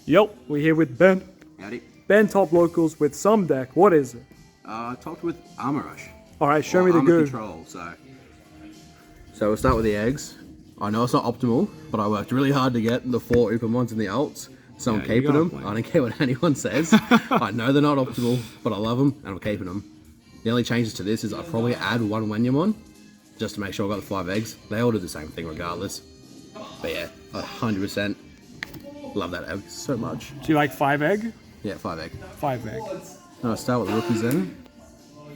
Yep, we're here with Ben. Howdy. Ben top locals with some deck. What is it? Topped with Armour Rush. Alright, show me the Armour goo. Control, so we'll start with the eggs. I know it's not optimal, but I worked really hard to get the 4 Upamons and the alts, so I'm keeping them. I don't care what anyone says. I know they're not optimal, but I love them, and I'm keeping them. The only changes to this is I'll probably add 1 Magnamon, just to make sure I got the 5 eggs. They all do the same thing regardless. But yeah, 100% love that egg so much. Do you like 5 egg? Yeah, 5 egg. 5 egg. I'll start with the rookies then,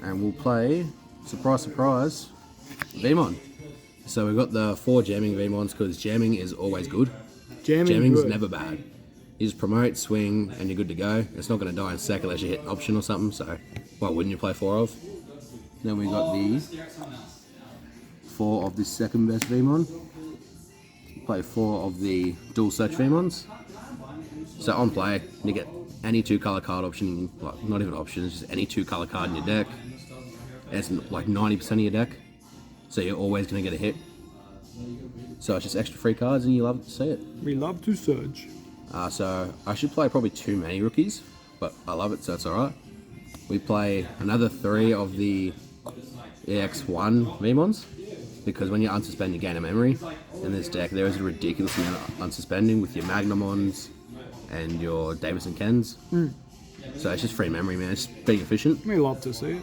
and we'll play, surprise, surprise, VEEMON. So we've got the 4 jamming VEEMONs because jamming is always good. Jamming's never bad. You just promote, swing, and you're good to go. It's not going to die in sec unless you hit an option or something, so what wouldn't you play 4 of? Then we got the 4 of the second best VEEMON. Play 4 of the dual search VEEMONs. So on play, you get any 2 color card option, like not even options, just any 2 color card in your deck. It's like 90% of your deck, so you're always going to get a hit. So it's just extra free cards and you love to see it. We love to search. So I should play probably too many rookies, but I love it, so it's alright. We play another 3 of the EX4 VEEMONs, because when you unsuspend you gain a memory. In this deck there is a ridiculous amount of unsuspending with your Magnamons and your Davis and Kens. So it's just free memory, man. It's just being efficient. We love to see it.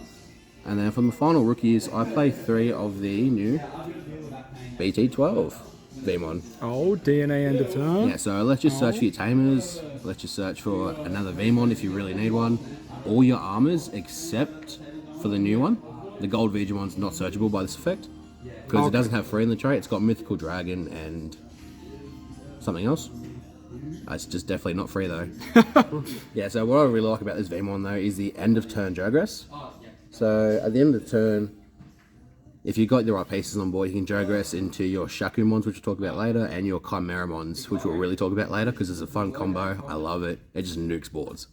And then from the final rookies, I play 3 of the new BT12 VEEMON. Oh, DNA end of turn. Yeah, so let's just search for your Tamers. Let's just search for another VEEMON if you really need one. All your armors except for the new one. The gold Vegemon's not searchable by this effect because it doesn't have free in the trait. It's got Mythical Dragon and something else. It's just definitely not free though. Yeah, so what I really like about this VEEMON though is the end of turn Jogress. So at the end of the turn, if you've got the right pieces on board, you can Jogress into your Shakumons, which we'll talk about later, and your Chimeramons, which we'll really talk about later because it's a fun combo. I love it. It just nukes boards.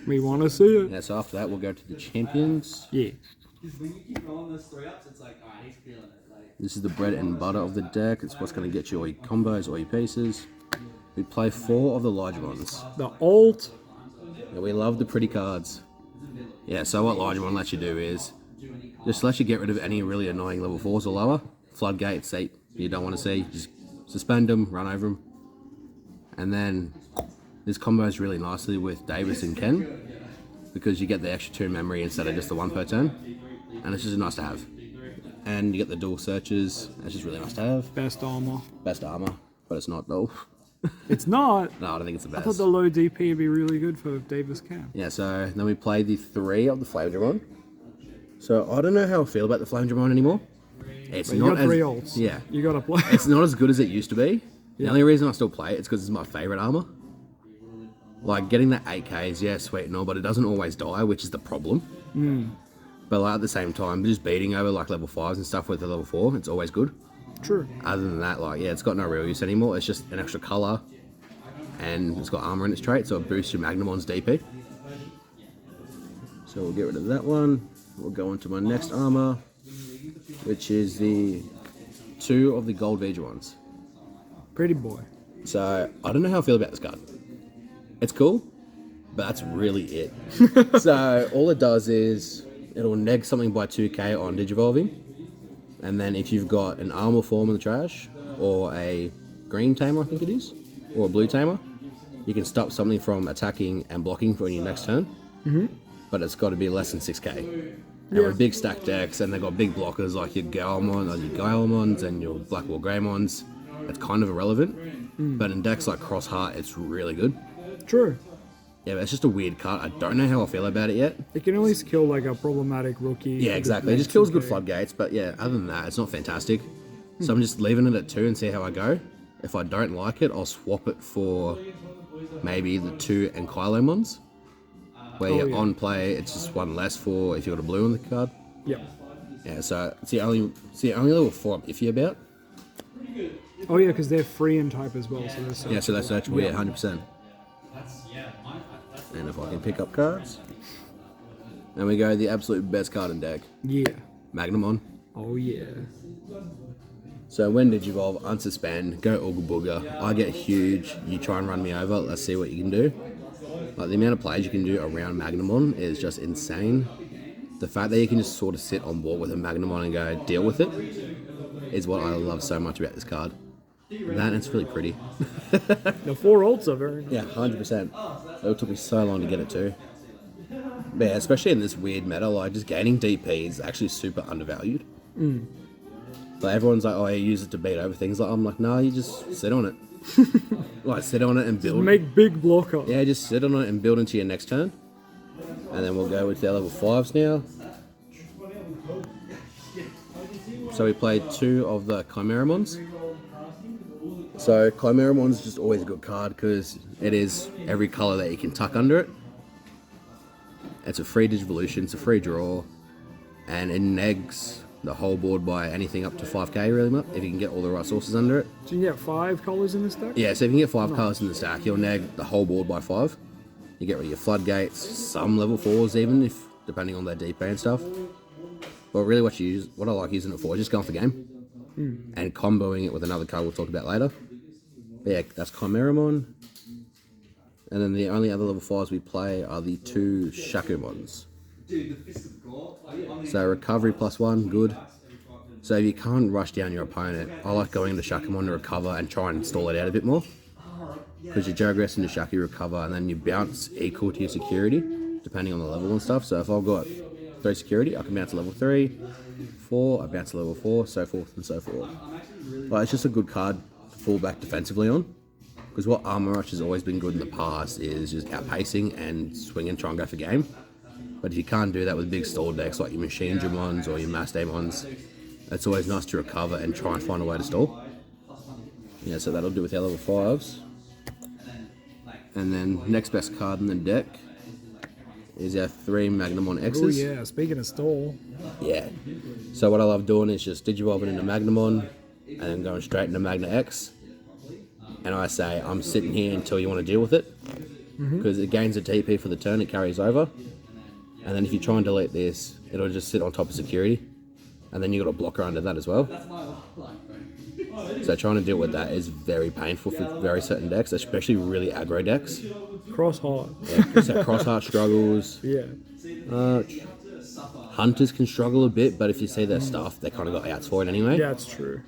We want to see it. Yeah, so after that, we'll go to the champions. Yeah. This is the bread and butter of the deck. It's what's going to get you all your combos, all your pieces. We play 4 of the large ones. The alt. Yeah, we love the pretty cards. Yeah, so what large one lets you do is just let you get rid of any really annoying level 4s or lower. Floodgates that you don't want to see. Just suspend them, run over them. And then this combos really nicely with Davis and Ken because you get the extra 2 memory instead of just the 1 per turn. And it's just nice to have. And you get the dual searches. It's just really nice to have. Best armor. Best armor, but it's not though. It's not. No, I don't think it's the I best. thought the low DP would be really good for Davis Cam. Yeah, so then we play the 3 of the Flame Dramon. So I don't know how I feel about the Flame Dramon anymore. It's But not you got as 3 alts. yeah. You got to play. It's not as good as it used to be. The only reason I still play it is because it's my favorite armor. Like getting that 8K is sweet and all, but it doesn't always die, which is the problem. But like at the same time, just beating over like level 5s and stuff with the level 4, it's always good. True. Other than that, like it's got no real use anymore. It's just an extra color, and it's got armor in its trait, so it boosts your Magnamon's DP. So we'll get rid of that one. We'll go on to my next armor, which is the 2 of the gold Vegemon's. Pretty boy. So I don't know how I feel about this card. It's cool, but that's really it. So all it does is it'll neg something by 2k on Digivolving, and then if you've got an armor form in the trash, or a green Tamer I think it is, or a blue Tamer, you can stop something from attacking and blocking for your next turn. But it's got to be less than 6k. And with big stack decks, and they've got big blockers like your Gaomon, or your Gaomons, and your Blackwall Greymons, it's kind of irrelevant. But in decks like Cross Heart, it's really good. True. Yeah, but it's just a weird card. I don't know how I feel about it yet. It can at least kill like a problematic rookie. Yeah, exactly. It just kills good floodgates, but yeah, other than that, it's not fantastic. So I'm just leaving it at 2 and see how I go. If I don't like it, I'll swap it for maybe the 2 and Kylemons, where you're on play, it's just 1 less for if you've got a blue on the card. Yep. Yeah, so it's the only level 4 I'm iffy about. Oh yeah, because they're free in type as well, so they're searchable. Yeah, so that's searchable, yeah, 100%. And if I can pick up cards. And we go the absolute best card in deck. Yeah. Magnamon. Oh yeah. So when Digivolve, unsuspend, go Ooga Booga. I get huge. You try and run me over. Let's see what you can do. Like the amount of plays you can do around Magnamon is just insane. The fact that you can just sort of sit on board with a Magnamon and go deal with it is what I love so much about this card. That and it's really pretty. The 4 ults are very nice. Yeah, 100%. It took me so long to get it too. But yeah, especially in this weird meta, like just gaining DP is actually super undervalued. Like everyone's like, oh, you use it to beat over things. Like I'm like, no, you just sit on it. Like sit on it and build. Make big blocker. Yeah, just sit on it and build into your next turn. And then we'll go with their level 5s now. So we played 2 of the Chimeramons. So Chimeramon is just always a good card because it is every colour that you can tuck under it. It's a free Digivolution, it's a free draw, and it negs the whole board by anything up to 5k really much, if you can get all the right sources under it. So you can get 5 colours in this deck? Yeah, so if you can get 5 colours in the stack, you'll neg the whole board by 5. You get rid of your floodgates, some level 4s even, if depending on their DP and stuff. But really what I like using it for is just going for game. And comboing it with another card we'll talk about later. But yeah, that's Chimeramon. And then the only other level 5s we play are the 2 Shakumons. So recovery +1, good. So if you can't rush down your opponent, I like going into Shakumon to recover and try and stall it out a bit more. Because your Jogress into Shaki recover and then you bounce equal to your security, depending on the level and stuff. So if I've got 3 security, I can bounce to level 3, 4, I bounce to level 4, so forth and so forth. But it's just a good card to fall back defensively on. Because what Armor Rush has always been good in the past is just outpacing and swing and try and go for game. But if you can't do that with big stall decks like your Machine Dramons or your Mass Daemons, it's always nice to recover and try and find a way to stall. Yeah, so that'll do with our level 5s. And then next best card in the deck is our 3 Magnamon X's. Oh yeah, speaking of stall. Yeah. So what I love doing is just Digivolving into Magnamon and then going straight into Magna X. And I say, I'm sitting here until you want to deal with it. Because it gains a TP for the turn, it carries over. And then if you try and delete this, it'll just sit on top of security. And then you've got a blocker under that as well. So trying to deal with that is very painful for very certain decks, especially really aggro decks. Crossheart. Yeah, so Crossheart struggles. Yeah. Hunters can struggle a bit, but if you see their stuff, they kind of got outs for it anyway. Yeah, it's true.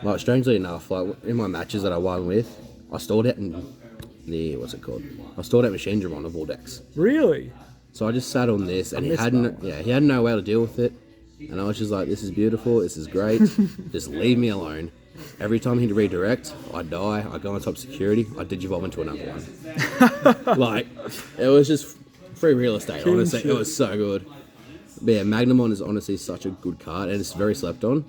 Like, strangely enough, like in my matches that I won with, I stalled out in the, what's it called? I stalled out Machine Dramon of all decks. Really? So I just sat on this, and he had no way to deal with it. And I was just like, this is beautiful, this is great, just leave me alone. Every time he'd redirect, I'd die, I'd go on top security, I'd Digivolve into another one. Like, it was just free real estate, honestly, it was so good. But yeah, Magnamon is honestly such a good card, and it's very slept on.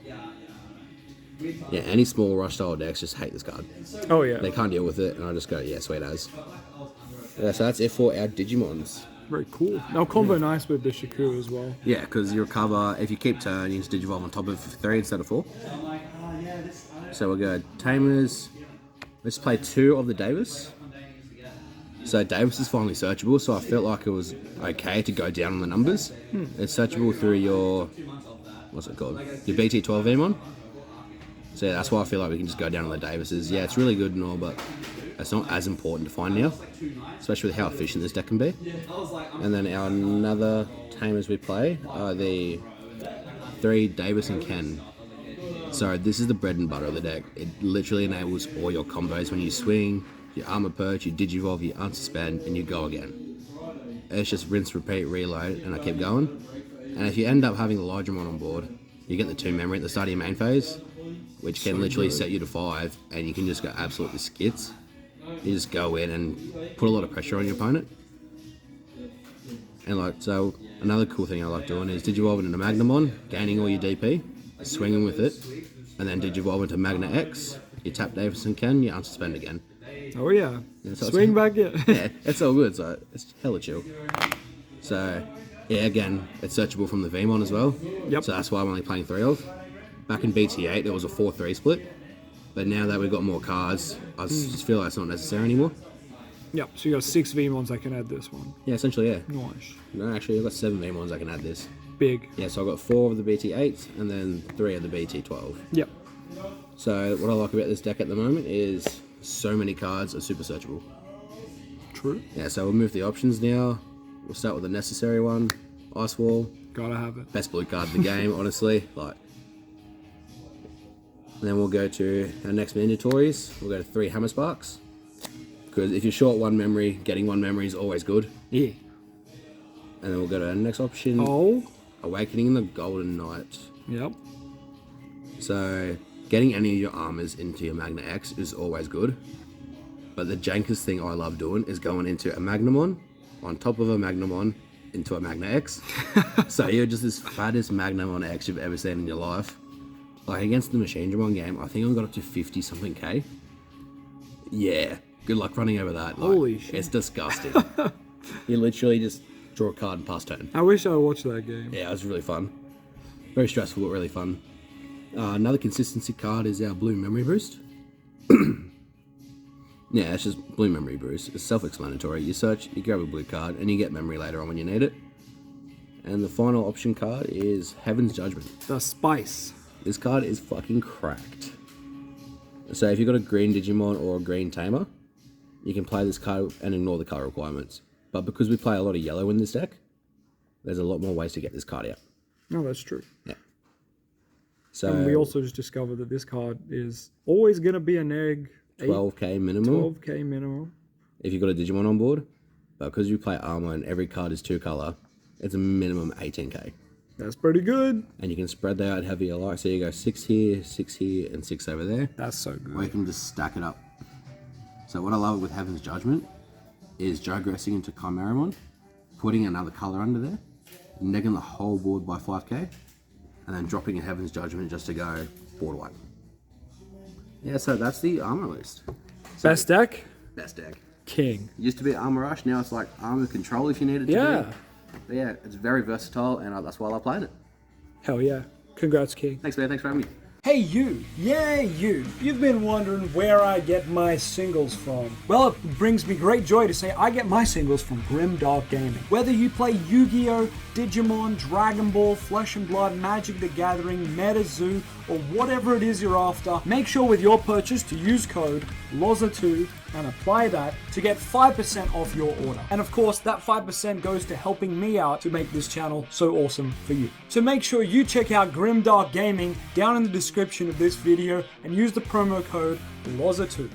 Yeah, any small rush style decks just hate this card. Oh yeah. They can't deal with it, and I just go, yeah, sweet as. Yeah, so that's it for our Digimons. Very cool. Now combo nice with the Shaku as well. Yeah, because you recover, if you keep turn, you just Digivolve on top of 3 instead of 4. So we'll go Tamers. Let's play 2 of the Davis. So Davis is finally searchable, so I felt like it was okay to go down on the numbers. It's searchable through your, what's it called? Your BT12 VEEMON. So yeah, that's why I feel like we can just go down on the Davises. Yeah, it's really good and all, but it's not as important to find now, especially with how efficient this deck can be. And then our another Tamers we play are the 3 Davis and Ken. So this is the bread and butter of the deck. It literally enables all your combos when you swing, you armor perch, you Digivolve, you unsuspend, and you go again. It's just rinse, repeat, reload, and I keep going. And if you end up having the Lydramon on board, you get the 2 memory at the start of your main phase, which can literally set you to 5, and you can just go absolutely skits. You just go in and put a lot of pressure on your opponent. And like, so another cool thing I like doing is Digivolving into Magnamon, gaining all your DP, swinging with it, and then Digivolve into Magna X, you tap Davis and Ken, you unsuspend again. Oh yeah. So swing back in. Yeah, it's all good, so it's hella chill. So, yeah, again, it's searchable from the VEEMON as well. Yep. So that's why I'm only playing 3 of. Back in BT8, there was a 4-3 split. But now that we've got more cards, I just feel like it's not necessary anymore. Yep, so you got 6 VEEMONs I can add this one. Yeah, essentially, yeah. Nice. No, actually, I've got 7 VEEMONs I can add this. Big. Yeah, so I've got 4 of the BT8s and then 3 of the BT12. Yep. So what I like about this deck at the moment is so many cards are super searchable. True. Yeah, so we'll move the options now. We'll start with the necessary one. Ice Wall. Gotta have it. Best blue card in the game, honestly. Like. And then we'll go to our next mandatories. We'll go to 3 Hammer Sparks. Because if you're short 1 memory, getting 1 memory is always good. Yeah. And then we'll go to our next option. Oh. Awakening the Golden Knight. Yep. So, getting any of your armors into your Magna X is always good. But the jankest thing I love doing is going into a Magnamon, on top of a Magnamon, into a Magna X. So you're just this fattest Magnamon X you've ever seen in your life. Like against the Machinedramon game, I think I got up to 50 something K. Yeah, good luck running over that. Like, holy shit. It's disgusting. You literally just draw a card and pass turn. I wish I watched that game. Yeah, it was really fun. Very stressful, but really fun. Another consistency card is our Blue Memory Boost. Yeah, it's just Blue Memory Boost. It's self-explanatory. You search, you grab a blue card, and you get memory later on when you need it. And the final option card is Heaven's Judgment. The spice. This card is fucking cracked. So if you've got a green Digimon or a green Tamer, you can play this card and ignore the color requirements. But because we play a lot of yellow in this deck, there's a lot more ways to get this card out. No, that's true. Yeah. So And we also just discovered that this card is always going to be a neg. 12k minimum. 12k minimum. If you've got a Digimon on board. But because you play Armour and every card is 2 color, it's a minimum 18k. That's pretty good. And you can spread that out however you like. So you go 6 here, 6 here, and 6 over there. That's so good. Or you can just stack it up. So what I love with Heaven's Judgment is digressing into Chimeramon, putting another color under there, negging the whole board by 5k, and then dropping a Heaven's Judgment just to go board white. Yeah, so that's the armor list. So Best deck? Best deck. King. It used to be Armor Rush, now it's like Armor Control if you need it to Yeah. be. But yeah, it's very versatile, and that's why I love playing it. Hell yeah. Congrats, King. Thanks, man. Thanks for having me. Hey you, yeah you, you've been wondering where I get my singles from. Well, it brings me great joy to say I get my singles from Grimdark Gaming. Whether you play Yu-Gi-Oh!, Digimon, Dragon Ball, Flesh and Blood, Magic the Gathering, MetaZoo, or whatever it is you're after, make sure with your purchase to use code LOZA2 and apply that to get 5% off your order. And of course, that 5% goes to helping me out to make this channel so awesome for you. So make sure you check out Grimdark Gaming down in the description of this video and use the promo code LOZA2.